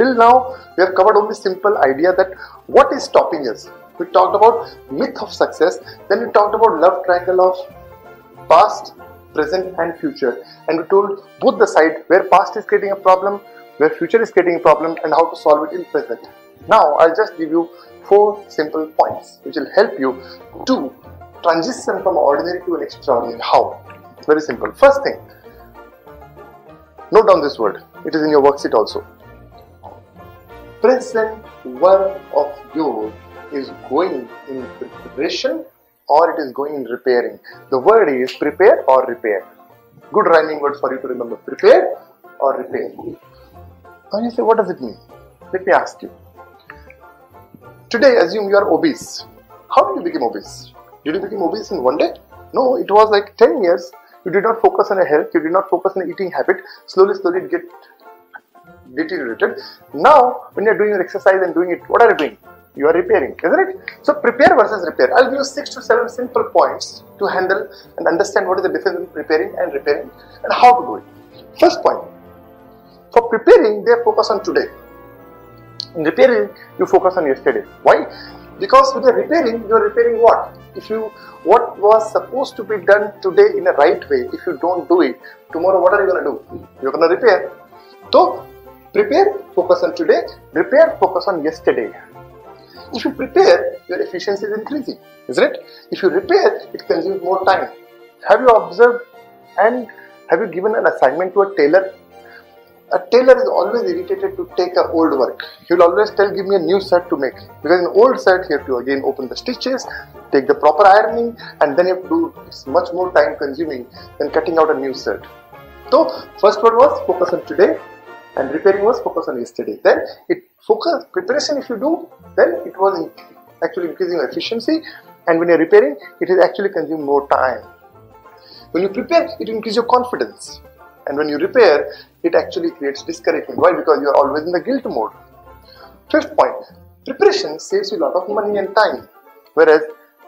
Till now, we have covered only simple idea that what is stopping us. We talked about myth of success, then we talked about love triangle of past, present and future, and we told both the side where past is creating a problem, where future is creating a problem, and how to solve it in present. Now I'll just give you 4 simple points which will help you to transition from ordinary to an extraordinary. How? It's very simple. First thing, note down this word. It is in your worksheet also. Present work of yours is going in preparation or it is going in repairing. The word is prepare or repair. Good rhyming word for you to remember. Prepare or repair. Now you say, what does it mean? Let me ask you. Today, assume you are obese. How did you become obese? Did you become obese in one day? No, it was like 10 years. You did not focus on your health. You did not focus on eating habit. Slowly it get deteriorated. Now, when you are doing your exercise and doing it, what are you doing? You are repairing, isn't it? So, prepare versus repair. I'll give you 6 to 7 simple points to handle and understand what is the difference between preparing and repairing and how to do it. First point. For preparing, they focus on today. In repairing, you focus on yesterday. Why? Because when you are repairing what? What was supposed to be done today in a right way, if you don't do it, tomorrow what are you going to do? You're going to repair. So, prepare, focus on today. Repair, focus on yesterday. If you prepare, your efficiency is increasing, isn't it? If you repair, it consumes more time. Have you observed and have you given an assignment to a tailor? A tailor is always irritated to take an old work. He will always tell, give me a new shirt to make. Because in old shirt, you have to again open the stitches, take the proper ironing, and then you have to do, it's much more time consuming than cutting out a new shirt. So, first word was focus on today, and repairing was focus on yesterday. Then, preparation if you do, then it was actually increasing your efficiency, and when you are repairing, it is actually consuming more time. When you prepare, it increases your confidence. And when you repair, it actually creates discouragement. Why? Because you are always in the guilt mode. Fifth point, preparation saves you a lot of money and time, whereas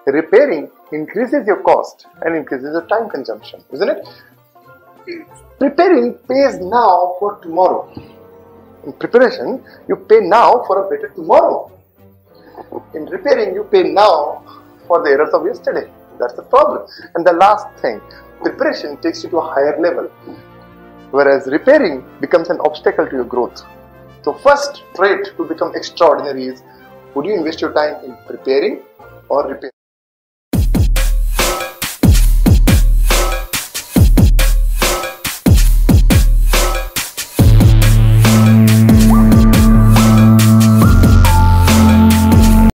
repairing increases your cost and increases your time consumption, isn't it? Preparing pays now for tomorrow. In preparation, you pay now for a better tomorrow. In repairing, you pay now for the errors of yesterday. That's the problem. And the last thing, preparation takes you to a higher level, whereas repairing becomes an obstacle to your growth. So first trait to become extraordinary is, would you invest your time in preparing or repairing?